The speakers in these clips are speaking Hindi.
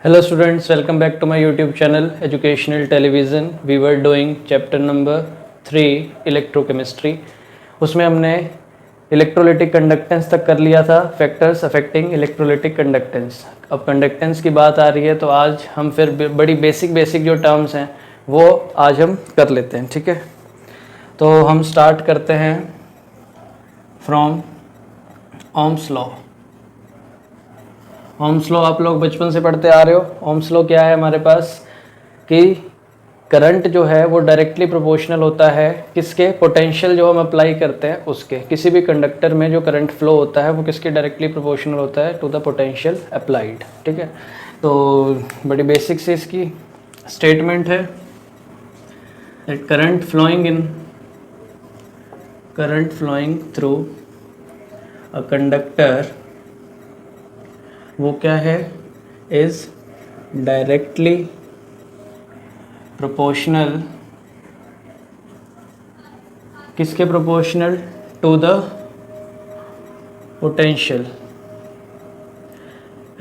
Hello students, welcome back to my YouTube channel Educational Television. We were doing chapter number 3 Electrochemistry. उसमें हमने इलेक्ट्रोलिटिक कंडक्टेंस तक कर लिया था, फैक्टर्स अफेक्टिंग इलेक्ट्रोलिटिक कंडक्टेंस. अब कंडक्टेंस की बात आ रही है तो आज हम फिर बड़ी बेसिक जो टर्म्स हैं वो आज हम कर लेते हैं. ठीक है, तो हम स्टार्ट करते हैं from Ohm's law. Ohm's law आप लोग बचपन से पढ़ते आ रहे हो. ओम्स लॉ क्या है हमारे पास कि करंट जो है वो डायरेक्टली प्रोपोर्शनल होता है किसके, पोटेंशियल जो हम अप्लाई करते हैं उसके. किसी भी कंडक्टर में जो करंट फ्लो होता है वो किसके डायरेक्टली प्रोपोर्शनल होता है, टू द पोटेंशियल अप्लाइड. ठीक है, तो बड़ी बेसिक से इसकी स्टेटमेंट है that current flowing through a conductor वो क्या है, इज डायरेक्टली प्रोपोर्शनल किसके proportional, to the potential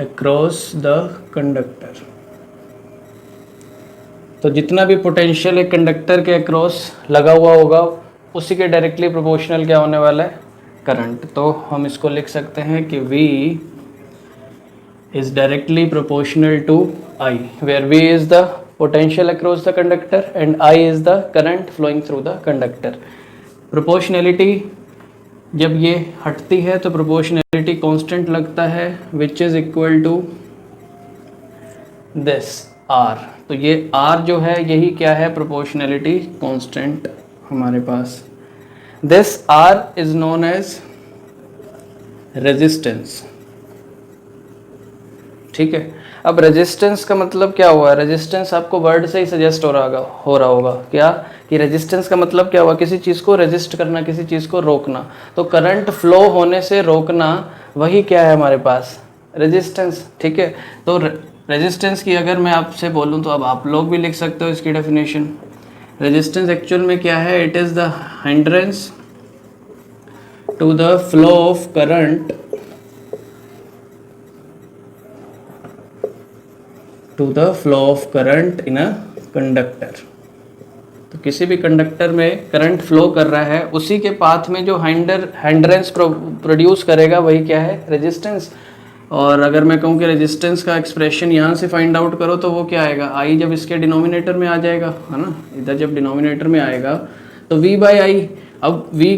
across the conductor. तो जितना भी पोटेंशियल एक कंडक्टर के अक्रॉस लगा हुआ होगा उसी के डायरेक्टली प्रोपोर्शनल क्या होने वाला है, करंट. तो हम इसको लिख सकते हैं कि V is directly proportional to I, where V is the potential across the conductor and I is the current flowing through the conductor. Proportionality जब ये हटती है तो proportionality constant लगता है which is equal to this R. तो ये R जो है यही क्या है, proportionality constant हमारे पास. This R is known as resistance. ठीक है, अब रेजिस्टेंस का मतलब क्या हुआ, रेजिस्टेंस आपको वर्ड से ही सजेस्ट हो रहा होगा क्या, कि रेजिस्टेंस का मतलब क्या हुआ, किसी चीज़ को रेजिस्ट करना, किसी चीज़ को रोकना. तो करंट फ्लो होने से रोकना वही क्या है हमारे पास, रेजिस्टेंस. ठीक है, तो रेजिस्टेंस की अगर मैं आपसे बोलूं तो अब आप लोग भी लिख सकते हो इसकी डेफिनेशन. रेजिस्टेंस एक्चुअल में क्या है, it is the hindrance to the flow of current to the flow of current in a conductor. तो किसी भी कंडक्टर में करंट फ्लो कर रहा है उसी के पाथ में जो हिंड्रेंस प्रोड्यूस करेगा वही क्या है, रेजिस्टेंस. और अगर मैं कहूँ कि रेजिस्टेंस का एक्सप्रेशन यहाँ से फाइंड आउट करो तो वो क्या आएगा, आई जब इसके डिनोमिनेटर में आ जाएगा, है ना, इधर जब डिनोमिनेटर में आएगा तो V बाई आई. अब V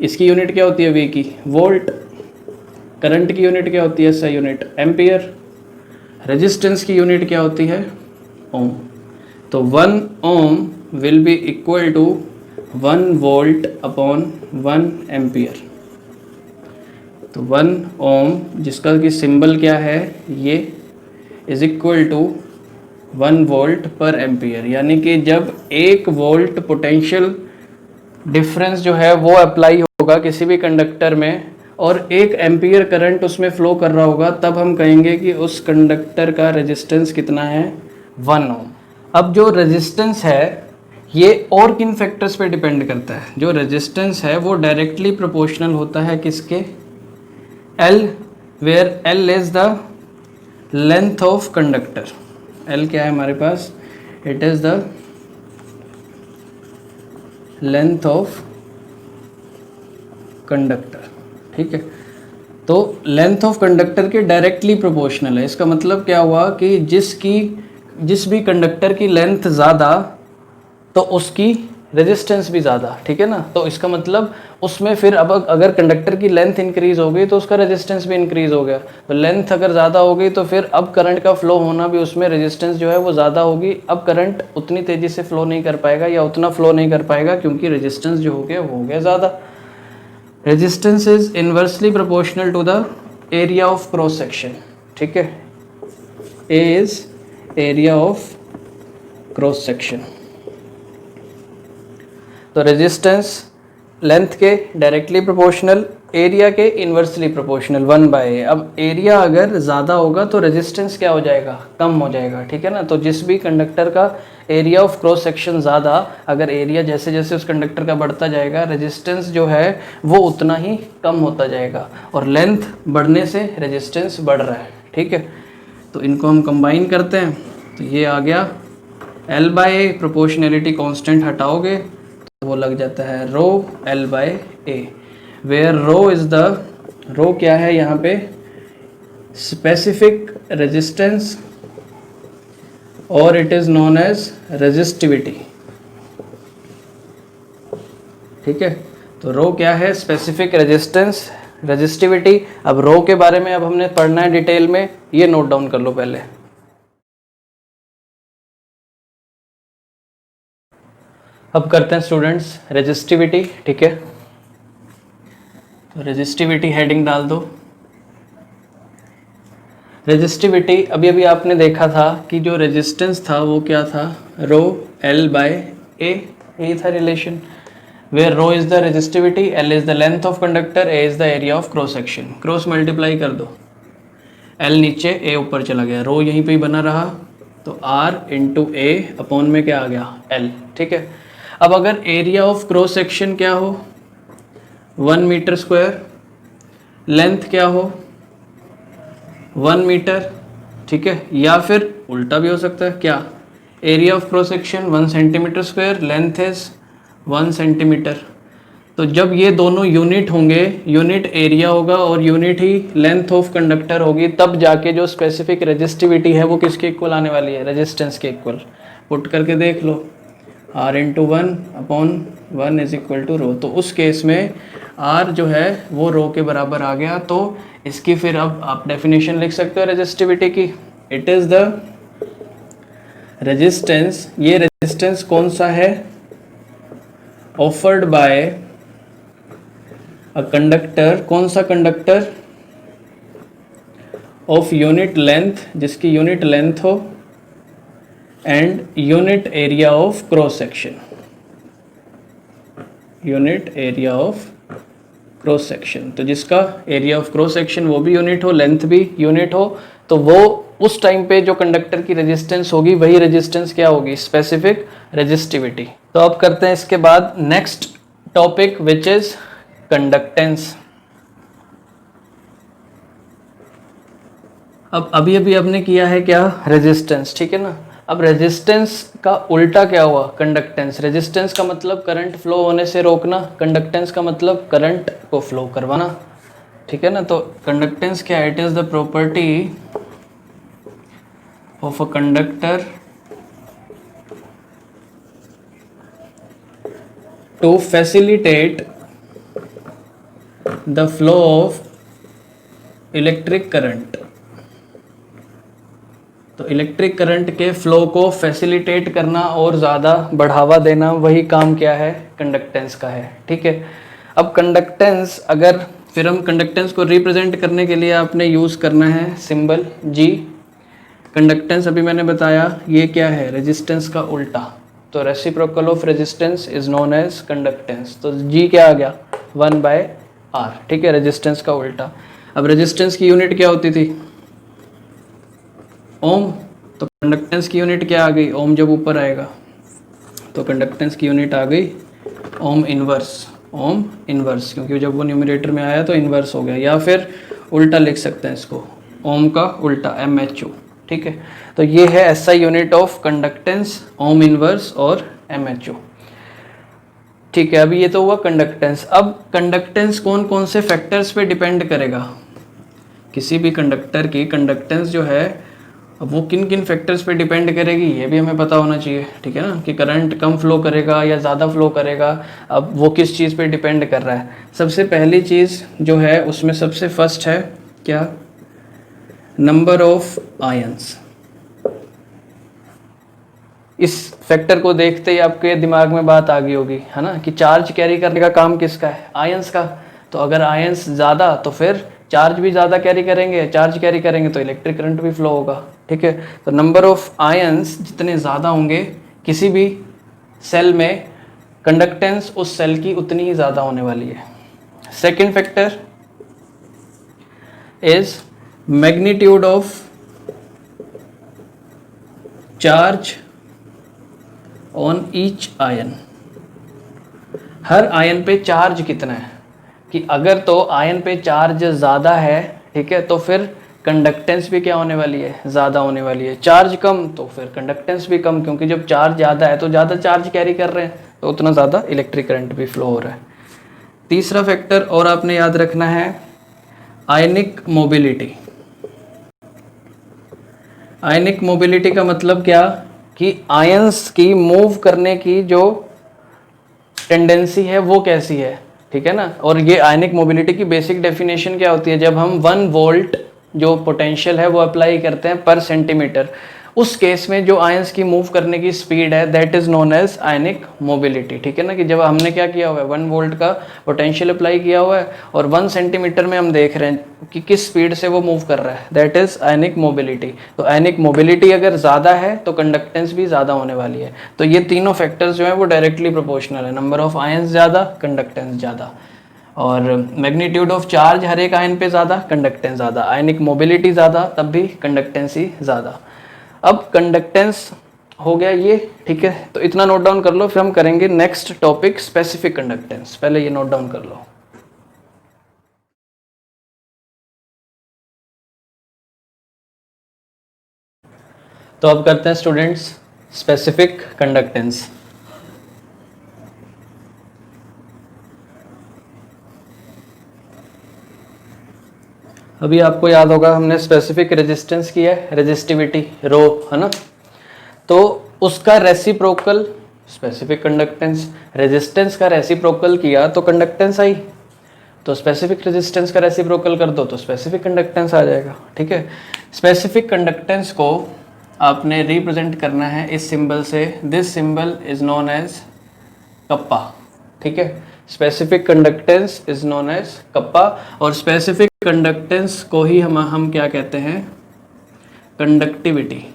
इसकी यूनिट क्या होती है, V की वोल्ट, करंट की यूनिट क्या होती है, SI यूनिट एम्पियर, रेजिस्टेंस की यूनिट क्या होती है, ओम. तो 1 ohm will be equal to 1 volt upon 1 ampere. तो 1 ओम जिसका कि सिंबल क्या है ये, is equal to 1 volt per ampere. यानी कि जब 1 वोल्ट पोटेंशियल डिफरेंस जो है वो अप्लाई होगा किसी भी कंडक्टर में और 1 एम्पियर करंट उसमें फ्लो कर रहा होगा, तब हम कहेंगे कि उस कंडक्टर का रेजिस्टेंस कितना है, 1 ओम. अब जो रेजिस्टेंस है ये और किन फैक्टर्स पे डिपेंड करता है, जो रेजिस्टेंस है वो डायरेक्टली प्रोपोर्शनल होता है किसके, L, where L is the length of conductor. L क्या है हमारे पास, it is the length of conductor. ठीक है, तो लेंथ ऑफ कंडक्टर के डायरेक्टली प्रोपोर्शनल है. इसका मतलब क्या हुआ कि जिस भी कंडक्टर की लेंथ ज़्यादा तो उसकी रेजिस्टेंस भी ज़्यादा. ठीक है ना, तो इसका मतलब उसमें फिर अब अगर कंडक्टर की लेंथ इंक्रीज हो गई तो उसका रेजिस्टेंस भी इंक्रीज हो गया. तो लेंथ अगर ज़्यादा हो गई तो फिर अब करंट का फ्लो होना भी उसमें रेजिस्टेंस जो है वो ज़्यादा होगी. अब करंट उतनी तेज़ी से फ्लो नहीं कर पाएगा या उतना फ्लो नहीं कर पाएगा क्योंकि रेजिस्टेंस जो हो गया वो हो गया ज़्यादा. Resistance is inversely proportional to the area of cross section. ठीक है, A is area of cross section. तो रेजिस्टेंस लेंथ के डायरेक्टली प्रोपोर्शनल, एरिया के इन्वर्सली प्रोपोर्शनल 1 बाय. अब एरिया अगर ज़्यादा होगा तो रेजिस्टेंस क्या हो जाएगा, कम हो जाएगा. ठीक है ना, तो जिस भी कंडक्टर का एरिया ऑफ क्रॉस सेक्शन ज़्यादा, अगर एरिया जैसे जैसे उस कंडक्टर का बढ़ता जाएगा रेजिस्टेंस जो है वो उतना ही कम होता जाएगा. और लेंथ बढ़ने से रेजिस्टेंस बढ़ रहा है. ठीक है, तो इनको हम कंबाइन करते हैं, तो ये आ गया L by A, proportionality constant हटाओगे तो वो लग जाता है rho L by A, where rho क्या है यहाँ पे, स्पेसिफिक रेजिस्टेंस और it is known as resistivity. ठीक है, तो रो क्या है, स्पेसिफिक रेजिस्टेंस, रेजिस्टिविटी। अब रो के बारे में अब हमने पढ़ना है डिटेल में, ये नोट डाउन कर लो पहले। अब करते हैं स्टूडेंट्स रेजिस्टिविटी। ठीक है, तो रेजिस्टिविटी हेडिंग डाल दो। रेजिस्टिविटी अभी अभी आपने देखा था कि जो रेजिस्टेंस था वो क्या था, रो L बाय ए, यही था relation, where rho is the resistivity, L is the length of conductor, A is the area of cross section. Cross multiply कर दो, L नीचे A ऊपर चला गया, रो यहीं पे ही बना रहा, तो R इंटू ए अपॉन में क्या आ गया, L। ठीक है, अब अगर एरिया ऑफ क्रॉस सेक्शन क्या हो, 1 मीटर स्क्वायर, लेंथ क्या हो 1 मीटर, ठीक है, या फिर उल्टा भी हो सकता है, क्या, area of cross section 1 centimetre square, length is 1 centimetre. तो जब ये दोनों यूनिट होंगे, यूनिट एरिया होगा और unit he length of conductor होगी, तब जाके जो स्पेसिफिक रेजिस्टिविटी है वो किसके इक्वल आने वाली है, रेजिस्टेंस के इक्वल। पुट करके देख लो, R into 1 upon 1 is equal to rho. तो उस केस में R जो है वो रो के बराबर आ गया। तो इसकी फिर अब आप डेफिनेशन लिख सकते हो रेजिस्टिविटी की, इट इज़ द रेजिस्टेंस, ये रेजिस्टेंस कौन सा है, ऑफर्ड बाय अ कंडक्टर, कौन सा कंडक्टर, ऑफ यूनिट लेंथ, जिसकी यूनिट लेंथ हो, and unit area of cross section, unit area of cross section. तो जिसका एरिया ऑफ क्रॉस सेक्शन वो भी यूनिट हो, लेंथ भी यूनिट हो, तो वो उस टाइम पे जो कंडक्टर की रेजिस्टेंस होगी वही रेजिस्टेंस क्या होगी, स्पेसिफिक रेजिस्टिविटी। तो अब करते हैं इसके बाद next topic which is conductance. अब अभी अभी आपने किया है क्या, रेजिस्टेंस, ठीक है ना। अब रेजिस्टेंस का उल्टा क्या हुआ, कंडक्टेंस। रेजिस्टेंस का मतलब करंट फ्लो होने से रोकना, कंडक्टेंस का मतलब करंट को फ्लो करवाना, ठीक है ना। तो कंडक्टेंस क्या है, it is the property of a conductor to facilitate the flow of electric current. तो इलेक्ट्रिक करंट के फ्लो को फैसिलिटेट करना और ज़्यादा बढ़ावा देना, वही काम क्या है, कंडक्टेंस का है, ठीक है। अब कंडक्टेंस, अगर फिर हम कंडक्टेंस को रिप्रेजेंट करने के लिए आपने यूज़ करना है सिंबल G। कंडक्टेंस अभी मैंने बताया ये क्या है, रेजिस्टेंस का उल्टा। तो reciprocal of resistance is known as conductance. तो G क्या आ गया, 1/R, ठीक है, रेजिस्टेंस का उल्टा। अब रेजिस्टेंस की यूनिट क्या होती थी, ओम। तो कंडक्टेंस की यूनिट क्या आ गई, ओम जब ऊपर आएगा तो कंडक्टेंस की यूनिट आ गई ओम इनवर्स, ओम इनवर्स, क्योंकि जब वो न्यूमरेटर में आया तो इनवर्स हो गया। या फिर उल्टा लिख सकते हैं इसको, ओम का उल्टा MHO, ठीक है। तो ये है SI unit of conductance, ohm inverse और MHO, ठीक है। अभी ये तो हुआ कंडक्टेंस। अब कंडक्टेंस कौन कौन से फैक्टर्स पे डिपेंड करेगा, किसी भी कंडक्टर की कंडक्टेंस जो है अब वो किन किन फैक्टर्स पे डिपेंड करेगी, ये भी हमें पता होना चाहिए, ठीक है ना, कि करंट कम फ्लो करेगा या ज़्यादा फ्लो करेगा, अब वो किस चीज़ पे डिपेंड कर रहा है। सबसे पहली चीज़ जो है उसमें सबसे फर्स्ट है क्या, नंबर ऑफ आयंस। इस फैक्टर को देखते ही आपके दिमाग में बात आ गई होगी, है ना, कि चार्ज कैरी करने का काम किसका है, आयंस का। तो अगर आयंस ज़्यादा तो फिर चार्ज भी ज़्यादा कैरी करेंगे, चार्ज कैरी करेंगे तो इलेक्ट्रिक करंट भी फ्लो होगा, ठीक है। तो नंबर ऑफ आयंस जितने ज़्यादा होंगे किसी भी सेल में, कंडक्टेंस उस सेल की उतनी ही ज़्यादा होने वाली है। Second factor is magnitude of charge on each ion. Her ion पे चार्ज कितना है, कि अगर तो आयन पे चार्ज ज़्यादा है, ठीक है, तो फिर कंडक्टेंस भी क्या होने वाली है, ज़्यादा होने वाली है। चार्ज कम तो फिर कंडक्टेंस भी कम, क्योंकि जब चार्ज ज़्यादा है तो ज़्यादा चार्ज कैरी कर रहे हैं तो उतना ज़्यादा इलेक्ट्रिक करंट भी फ्लो हो रहा है। तीसरा फैक्टर और आपने याद रखना है आयनिक मोबिलिटी। आयनिक मोबिलिटी का मतलब क्या कि आयंस की मूव करने की जो टेंडेंसी है वो कैसी है, ठीक है ना। और ये आयनिक मोबिलिटी की बेसिक डेफिनेशन क्या होती है, जब हम 1 वोल्ट जो पोटेंशियल है वो अप्लाई करते हैं पर सेंटीमीटर, उस केस में जो आयंस की मूव करने की स्पीड है that is known as ionic mobility, ठीक है ना। कि जब हमने क्या किया हुआ है 1 वोल्ट का पोटेंशियल अप्लाई किया हुआ है और 1 सेंटीमीटर में हम देख रहे हैं कि किस स्पीड से वो मूव कर रहा है, दैट इज आयनिक मोबिलिटी। तो आयनिक मोबिलिटी अगर ज़्यादा है तो कंडक्टेंस भी ज़्यादा होने वाली है। तो ये तीनों फैक्टर्स जो है वो डायरेक्टली प्रोपोर्शनल है, नंबर ऑफ आयंस ज़्यादा, कंडक्टेंस ज़्यादा, और मैग्नीट्यूड ऑफ चार्ज हर एक आयन पे ज़्यादा, कंडक्टेंस ज़्यादा, आयनिक मोबिलिटी ज़्यादा तब भी कंडक्टेंस ही ज़्यादा। अब कंडक्टेंस हो गया ये, ठीक है। तो इतना नोट डाउन कर लो, फिर हम करेंगे नेक्स्ट टॉपिक स्पेसिफिक कंडक्टेंस। पहले ये नोट डाउन कर लो। तो अब करते हैं स्टूडेंट्स स्पेसिफिक कंडक्टेंस। अभी आपको याद होगा हमने स्पेसिफिक रेजिस्टेंस की है, रेजिस्टिविटी रो, है ना। तो उसका रेसिप्रोकल स्पेसिफिक कंडक्टेंस, रेजिस्टेंस का रेसिप्रोकल किया तो कंडक्टेंस आई, तो स्पेसिफिक रेजिस्टेंस का रेसिप्रोकल कर दो तो स्पेसिफिक कंडक्टेंस आ जाएगा, ठीक है। स्पेसिफिक कंडक्टेंस को आपने रिप्रेजेंट करना है इस सिंबल से, this symbol is known as kappa, ठीक है। Specific conductance is known as kappa, और स्पेसिफिक कंडक्टेंस को ही हम क्या कहते हैं, कंडक्टिविटी।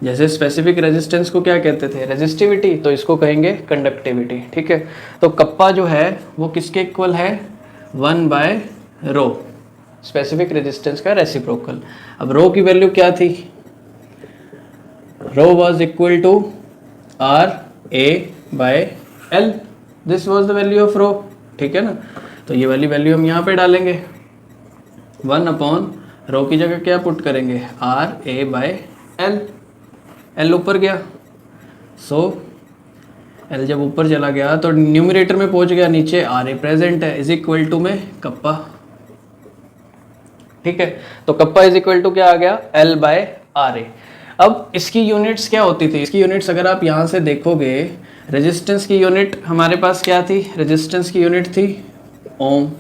जैसे स्पेसिफिक रेजिस्टेंस को क्या कहते थे, रेजिस्टिविटी, तो इसको कहेंगे कंडक्टिविटी, ठीक है। तो कप्पा जो है वो किसके इक्वल है, 1/रो, स्पेसिफिक रेजिस्टेंस का रेसिप्रोकल। अब रो की वैल्यू क्या थी, rho was equal to RA/L, this was the value of rho, ठीक है ना। तो ये वाली वैल्यू हम यहाँ पे डालेंगे, 1/रो की जगह क्या पुट करेंगे, RA/L, L ऊपर गया, सो L जब ऊपर चला गया तो न्यूमरेटर में पहुंच गया, नीचे RA प्रेजेंट है, इज इक्वल टू में कप्पा, ठीक है। तो कप्पा इज इक्वल टू क्या आ गया, L/RA। अब इसकी यूनिट्स क्या होती थी, इसकी यूनिट्स अगर आप यहाँ से देखोगे, रेजिस्टेंस की यूनिट हमारे पास क्या थी, रेजिस्टेंस की यूनिट थी ओम।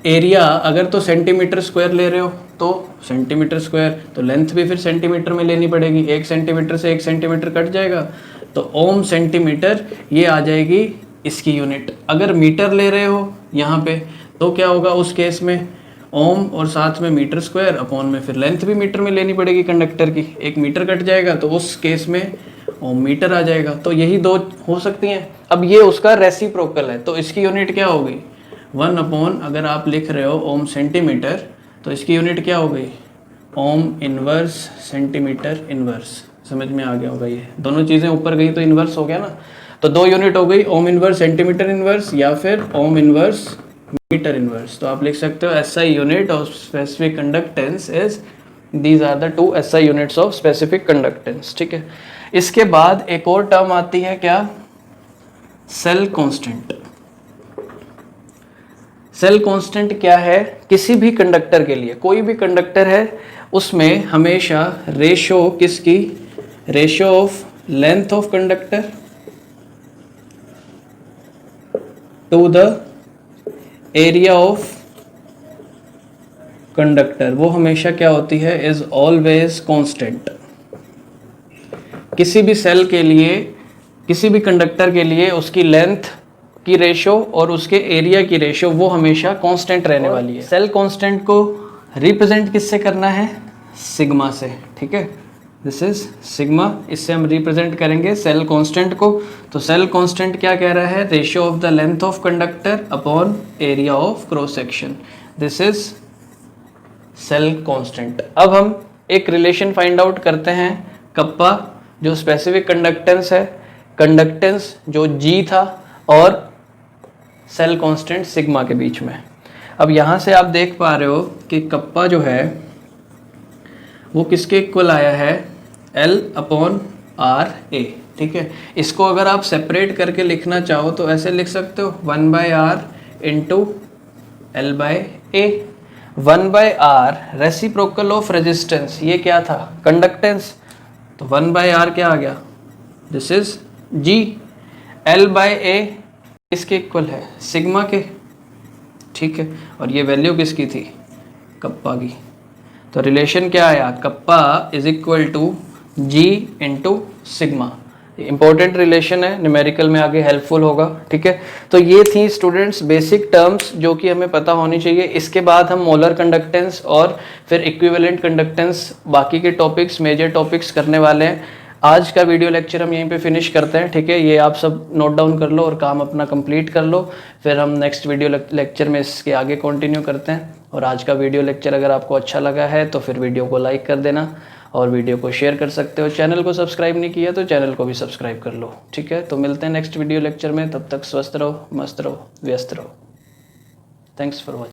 एरिया अगर तो सेंटीमीटर स्क्वायर ले रहे हो तो सेंटीमीटर स्क्वायर, तो लेंथ भी फिर सेंटीमीटर में लेनी पड़ेगी, 1 सेंटीमीटर से 1 सेंटीमीटर कट जाएगा, तो ओम सेंटीमीटर ये आ जाएगी इसकी यूनिट। अगर मीटर ले रहे हो यहाँ पे तो क्या होगा उस केस में, ओम और साथ में मीटर स्क्वायर अपॉन में फिर लेंथ भी मीटर में लेनी पड़ेगी कंडक्टर की, 1 मीटर कट जाएगा तो उस केस में ओम मीटर आ जाएगा। तो यही दो हो सकती हैं। अब ये उसका रेसिप्रोकल है, तो इसकी यूनिट क्या होगी, 1/, अगर आप लिख रहे हो ओम सेंटीमीटर तो इसकी यूनिट क्या हो गई, ओम इनवर्स सेंटीमीटर इनवर्स। समझ में आ गया होगा, ये दोनों चीज़ें ऊपर गई तो इनवर्स हो गया ना। तो 2 यूनिट हो गई, ओम इनवर्स सेंटीमीटर इनवर्स या फिर ओम इनवर्स मीटर इनवर्स। तो आप लिख सकते हो SI unit of specific conductance is, these are the 2 SI units of specific conductance, ठीक है। इसके बाद एक और टर्म आती है क्या, सेल कांस्टेंट। सेल कांस्टेंट क्या है, किसी भी कंडक्टर के लिए, कोई भी कंडक्टर है उसमें हमेशा रेशो किसकी, ratio of length of conductor to the area of conductor, वो हमेशा क्या होती है, इज ऑलवेज कांस्टेंट। किसी भी सेल के लिए, किसी भी कंडक्टर के लिए उसकी लेंथ की रेशो और उसके एरिया की रेशो वो हमेशा कांस्टेंट रहने वाली है। सेल कांस्टेंट को रिप्रेजेंट किससे करना है, सिग्मा से, ठीक है। दिस इज सिग्मा, इससे हम रिप्रेजेंट करेंगे सेल कांस्टेंट को। तो सेल कांस्टेंट क्या कह रहा है, ratio of the length of conductor upon area of cross section, this is cell constant. अब हम एक रिलेशन फाइंड आउट करते हैं, कप्पा जो स्पेसिफिक कंडक्टेंस है, कंडक्टेंस जो G था और सेल कांस्टेंट सिग्मा के बीच में। अब यहाँ से आप देख पा रहे हो कि कप्पा जो है वो किसके इक्वल आया है, L/RA। ठीक है, इसको अगर आप सेपरेट करके लिखना चाहो तो ऐसे लिख सकते हो 1/R into L/A। 1/R reciprocal of resistance, ये क्या था, कंडक्टेंस, तो 1/R क्या आ गया, दिस इज G। L/A किसके इक्वल है, सिग्मा के। ठीक है, और ये वैल्यू किसकी थी, कप्पा की। तो रिलेशन क्या आया, kappa is equal to G into sigma. Important relation है, न्यूमेरिकल में आगे हेल्पफुल होगा। ठीक है, तो ये थी स्टूडेंट्स बेसिक टर्म्स जो कि हमें पता होनी चाहिए। इसके बाद हम मोलर कंडक्टेंस और फिर इक्विवेलेंट कंडक्टेंस, बाकी के टॉपिक्स, मेजर टॉपिक्स करने वाले हैं। आज का वीडियो लेक्चर हम यहीं पे फिनिश करते हैं। ठीक है, ये आप सब नोट डाउन कर लो और काम अपना कंप्लीट कर लो, फिर हम नेक्स्ट वीडियो लेक्चर में इसके आगे कंटिन्यू करते हैं। और आज का वीडियो लेक्चर अगर आपको अच्छा लगा है तो फिर वीडियो को लाइक कर देना और वीडियो को शेयर कर सकते हो। चैनल को सब्सक्राइब नहीं किया तो चैनल को भी सब्सक्राइब कर लो। ठीक है, तो मिलते हैं नेक्स्ट वीडियो लेक्चर में, तब तक स्वस्थ रहो, मस्त रहो, व्यस्त रहो। Thanks for watching.